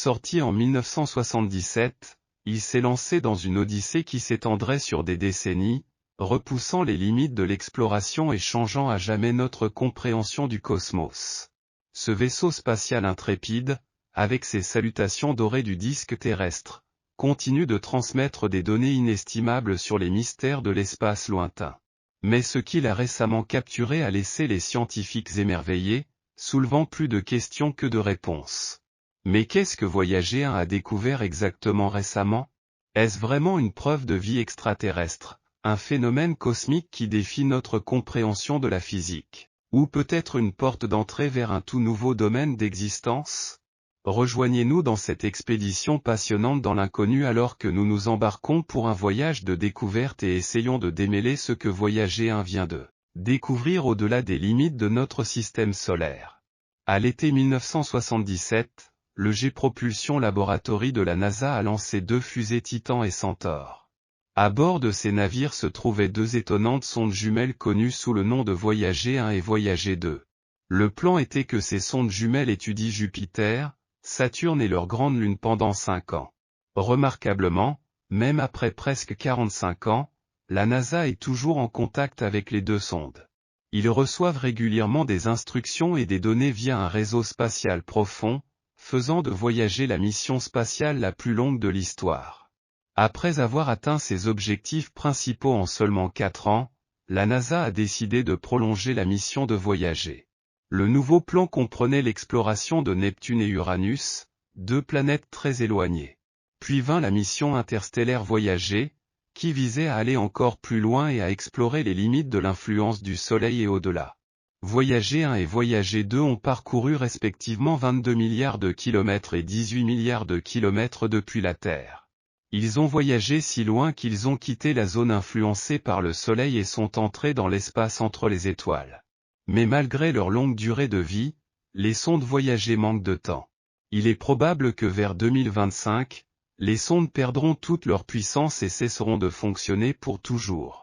Sorti en 1977, il s'est lancé dans une odyssée qui s'étendrait sur des décennies, repoussant les limites de l'exploration et changeant à jamais notre compréhension du cosmos. Ce vaisseau spatial intrépide, avec ses salutations dorées du disque terrestre, continue de transmettre des données inestimables sur les mystères de l'espace lointain. Mais ce qu'il a récemment capturé a laissé les scientifiques émerveillés, soulevant plus de questions que de réponses. Mais qu'est-ce que Voyager 1 a découvert exactement récemment? Est-ce vraiment une preuve de vie extraterrestre, un phénomène cosmique qui défie notre compréhension de la physique, ou peut-être une porte d'entrée vers un tout nouveau domaine d'existence? Rejoignez-nous dans cette expédition passionnante dans l'inconnu alors que nous nous embarquons pour un voyage de découverte et essayons de démêler ce que Voyager 1 vient de découvrir au-delà des limites de notre système solaire. À l'été 1977, le Jet Propulsion Laboratory de la NASA a lancé 2 fusées Titan et Centaur. À bord de ces navires se trouvaient 2 étonnantes sondes jumelles connues sous le nom de Voyager 1 et Voyager 2. Le plan était que ces sondes jumelles étudient Jupiter, Saturne et leurs grandes lunes pendant 5 ans. Remarquablement, même après presque 45 ans, la NASA est toujours en contact avec les 2 sondes. Ils reçoivent régulièrement des instructions et des données via un réseau spatial profond, faisant de Voyager la mission spatiale la plus longue de l'histoire. Après avoir atteint ses objectifs principaux en seulement 4 ans, la NASA a décidé de prolonger la mission de Voyager. Le nouveau plan comprenait l'exploration de Neptune et Uranus, 2 planètes très éloignées. Puis vint la mission interstellaire Voyager, qui visait à aller encore plus loin et à explorer les limites de l'influence du Soleil et au-delà. Voyager 1 et Voyager 2 ont parcouru respectivement 22 milliards de kilomètres et 18 milliards de kilomètres depuis la Terre. Ils ont voyagé si loin qu'ils ont quitté la zone influencée par le Soleil et sont entrés dans l'espace entre les étoiles. Mais malgré leur longue durée de vie, les sondes Voyager manquent de temps. Il est probable que vers 2025, les sondes perdront toute leur puissance et cesseront de fonctionner pour toujours.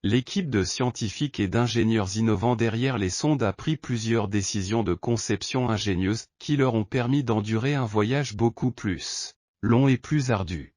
L'équipe de scientifiques et d'ingénieurs innovants derrière les sondes a pris plusieurs décisions de conception ingénieuses qui leur ont permis d'endurer un voyage beaucoup plus long et plus ardu.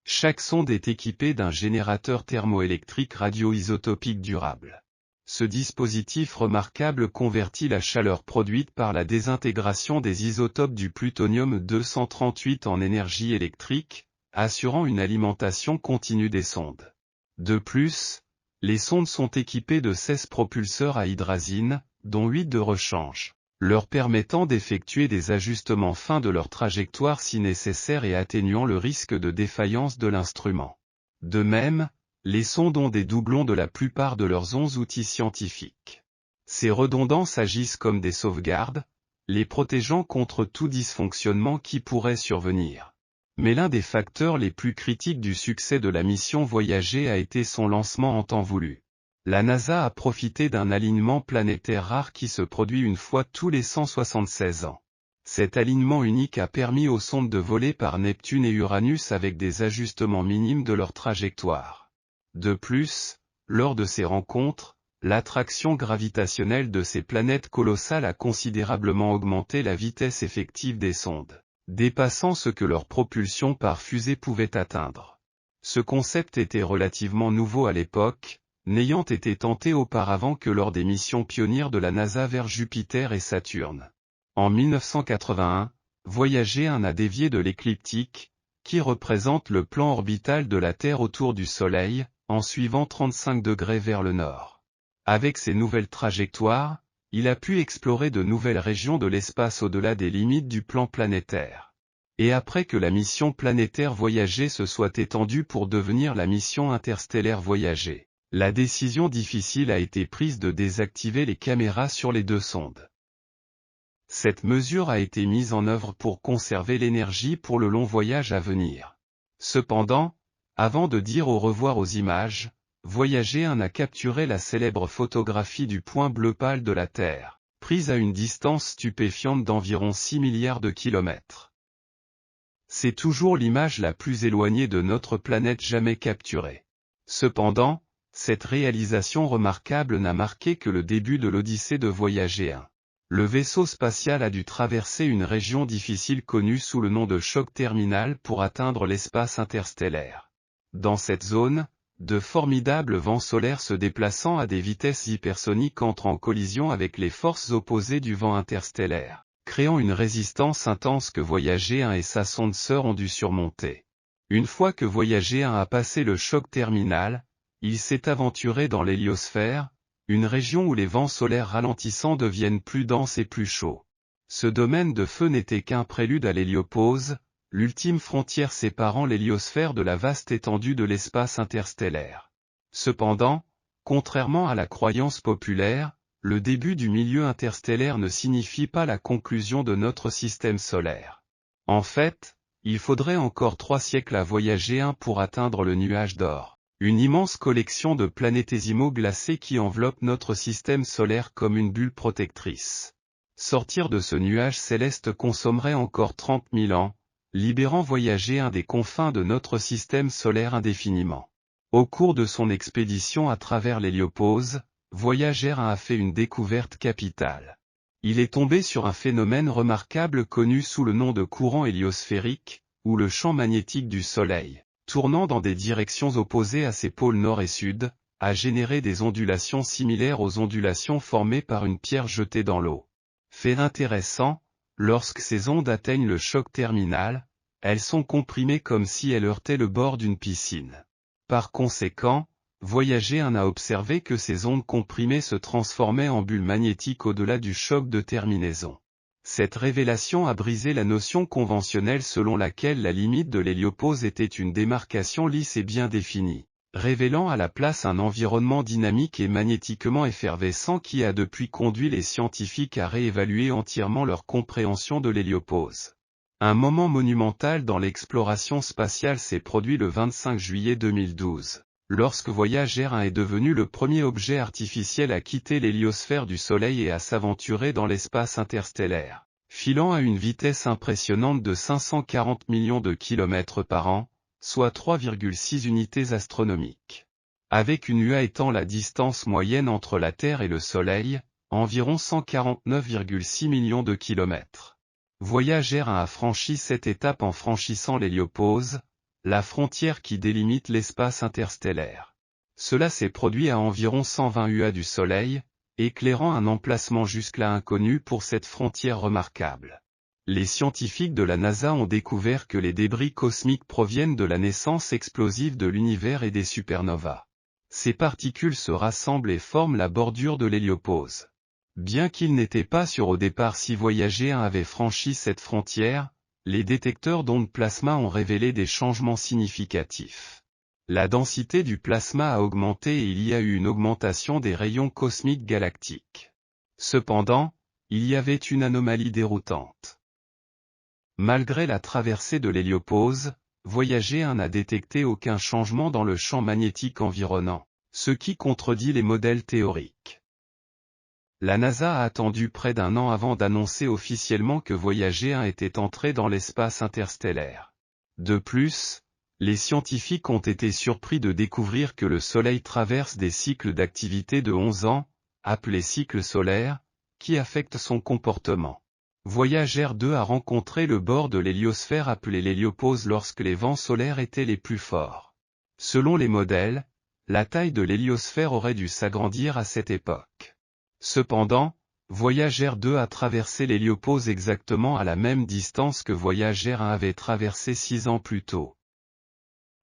Chaque sonde est équipée d'un générateur thermoélectrique radioisotopique durable. Ce dispositif remarquable convertit la chaleur produite par la désintégration des isotopes du plutonium-238 en énergie électrique, assurant une alimentation continue des sondes. De plus, les sondes sont équipées de 16 propulseurs à hydrazine, dont 8 de rechange, leur permettant d'effectuer des ajustements fins de leur trajectoire si nécessaire et atténuant le risque de défaillance de l'instrument. De même, les sondes ont des doublons de la plupart de leurs 11 outils scientifiques. Ces redondances agissent comme des sauvegardes, les protégeant contre tout dysfonctionnement qui pourrait survenir. Mais l'un des facteurs les plus critiques du succès de la mission Voyager a été son lancement en temps voulu. La NASA a profité d'un alignement planétaire rare qui se produit une fois tous les 176 ans. Cet alignement unique a permis aux sondes de voler par Neptune et Uranus avec des ajustements minimes de leur trajectoire. De plus, lors de ces rencontres, l'attraction gravitationnelle de ces planètes colossales a considérablement augmenté la vitesse effective des sondes, dépassant ce que leur propulsion par fusée pouvait atteindre. Ce concept était relativement nouveau à l'époque, n'ayant été tenté auparavant que lors des missions pionnières de la NASA vers Jupiter et Saturne. En 1981, Voyager 1 a dévié de l'écliptique, qui représente le plan orbital de la Terre autour du Soleil, en suivant 35 degrés vers le nord. Avec ces nouvelles trajectoires, il a pu explorer de nouvelles régions de l'espace au-delà des limites du plan planétaire. Et après que la mission planétaire Voyager se soit étendue pour devenir la mission interstellaire Voyager, la décision difficile a été prise de désactiver les caméras sur les 2 sondes. Cette mesure a été mise en œuvre pour conserver l'énergie pour le long voyage à venir. Cependant, avant de dire au revoir aux images, Voyager 1 a capturé la célèbre photographie du point bleu pâle de la Terre, prise à une distance stupéfiante d'environ 6 milliards de kilomètres. C'est toujours l'image la plus éloignée de notre planète jamais capturée. Cependant, cette réalisation remarquable n'a marqué que le début de l'Odyssée de Voyager 1. Le vaisseau spatial a dû traverser une région difficile connue sous le nom de choc terminal pour atteindre l'espace interstellaire. Dans cette zone, de formidables vents solaires se déplaçant à des vitesses hypersoniques entrent en collision avec les forces opposées du vent interstellaire, créant une résistance intense que Voyager 1 et sa sonde sœur ont dû surmonter. Une fois que Voyager 1 a passé le choc terminal, il s'est aventuré dans l'héliosphère, une région où les vents solaires ralentissants deviennent plus denses et plus chauds. Ce domaine de feu n'était qu'un prélude à l'héliopause, l'ultime frontière séparant l'héliosphère de la vaste étendue de l'espace interstellaire. Cependant, contrairement à la croyance populaire, le début du milieu interstellaire ne signifie pas la conclusion de notre système solaire. En fait, il faudrait encore 3 siècles à Voyager 1 pour atteindre le nuage d'or, une immense collection de planétésimaux glacés qui enveloppe notre système solaire comme une bulle protectrice. Sortir de ce nuage céleste consommerait encore 30 000 ans, libérant Voyager 1 des confins de notre système solaire indéfiniment. Au cours de son expédition à travers l'héliopause, Voyager 1 a fait une découverte capitale. Il est tombé sur un phénomène remarquable connu sous le nom de courant héliosphérique, ou le champ magnétique du Soleil, tournant dans des directions opposées à ses pôles nord et sud, a généré des ondulations similaires aux ondulations formées par une pierre jetée dans l'eau. Fait intéressant, lorsque ces ondes atteignent le choc terminal, elles sont comprimées comme si elles heurtaient le bord d'une piscine. Par conséquent, Voyager 1 a observé que ces ondes comprimées se transformaient en bulles magnétiques au-delà du choc de terminaison. Cette révélation a brisé la notion conventionnelle selon laquelle la limite de l'héliopause était une démarcation lisse et bien définie, révélant à la place un environnement dynamique et magnétiquement effervescent qui a depuis conduit les scientifiques à réévaluer entièrement leur compréhension de l'héliopause. Un moment monumental dans l'exploration spatiale s'est produit le 25 juillet 2012. Lorsque Voyager 1 est devenu le premier objet artificiel à quitter l'héliosphère du Soleil et à s'aventurer dans l'espace interstellaire, filant à une vitesse impressionnante de 540 millions de kilomètres par an, soit 3,6 unités astronomiques. Avec une UA étant la distance moyenne entre la Terre et le Soleil, environ 149,6 millions de kilomètres. Voyager 1 a franchi cette étape en franchissant l'héliopause, la frontière qui délimite l'espace interstellaire. Cela s'est produit à environ 120 UA du Soleil, éclairant un emplacement jusque-là inconnu pour cette frontière remarquable. Les scientifiques de la NASA ont découvert que les débris cosmiques proviennent de la naissance explosive de l'univers et des supernovas. Ces particules se rassemblent et forment la bordure de l'héliopause. Bien qu'ils n'étaient pas sûrs au départ si Voyager 1 avait franchi cette frontière, les détecteurs d'ondes plasma ont révélé des changements significatifs. La densité du plasma a augmenté et il y a eu une augmentation des rayons cosmiques galactiques. Cependant, il y avait une anomalie déroutante. Malgré la traversée de l'héliopause, Voyager 1 n'a détecté aucun changement dans le champ magnétique environnant, ce qui contredit les modèles théoriques. La NASA a attendu près d'un an avant d'annoncer officiellement que Voyager 1 était entré dans l'espace interstellaire. De plus, les scientifiques ont été surpris de découvrir que le Soleil traverse des cycles d'activité de 11 ans, appelés cycles solaires, qui affectent son comportement. Voyager 2 a rencontré le bord de l'héliosphère appelé l'héliopause lorsque les vents solaires étaient les plus forts. Selon les modèles, la taille de l'héliosphère aurait dû s'agrandir à cette époque. Cependant, Voyager 2 a traversé l'héliopause exactement à la même distance que Voyager 1 avait traversé 6 ans plus tôt.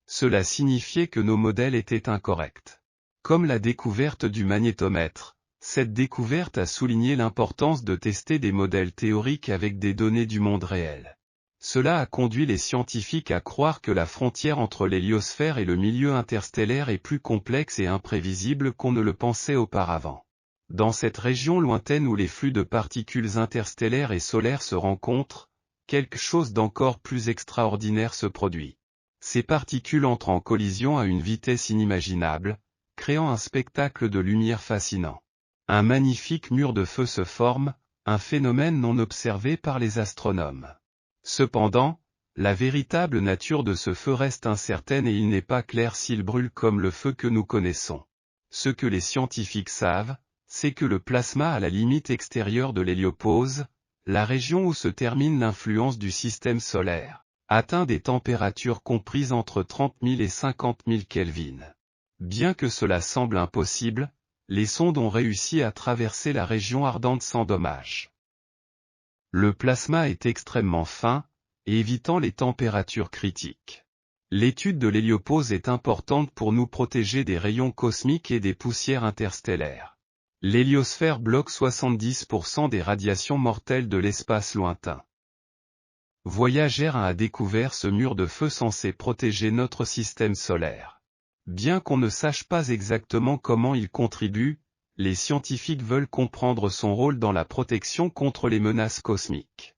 Cela signifiait que nos modèles étaient incorrects. Comme la découverte du magnétomètre, cette découverte a souligné l'importance de tester des modèles théoriques avec des données du monde réel. Cela a conduit les scientifiques à croire que la frontière entre l'héliosphère et le milieu interstellaire est plus complexe et imprévisible qu'on ne le pensait auparavant. Dans cette région lointaine où les flux de particules interstellaires et solaires se rencontrent, quelque chose d'encore plus extraordinaire se produit. Ces particules entrent en collision à une vitesse inimaginable, créant un spectacle de lumière fascinant. Un magnifique mur de feu se forme, un phénomène non observé par les astronomes. Cependant, la véritable nature de ce feu reste incertaine et il n'est pas clair s'il brûle comme le feu que nous connaissons. Ce que les scientifiques savent, c'est que le plasma à la limite extérieure de l'héliopause, la région où se termine l'influence du système solaire, atteint des températures comprises entre 30 000 et 50 000 Kelvin. Bien que cela semble impossible, les sondes ont réussi à traverser la région ardente sans dommage. Le plasma est extrêmement fin, évitant les températures critiques. L'étude de l'héliopause est importante pour nous protéger des rayons cosmiques et des poussières interstellaires. L'héliosphère bloque 70% des radiations mortelles de l'espace lointain. Voyager 1 a découvert ce mur de feu censé protéger notre système solaire. Bien qu'on ne sache pas exactement comment il contribue, les scientifiques veulent comprendre son rôle dans la protection contre les menaces cosmiques.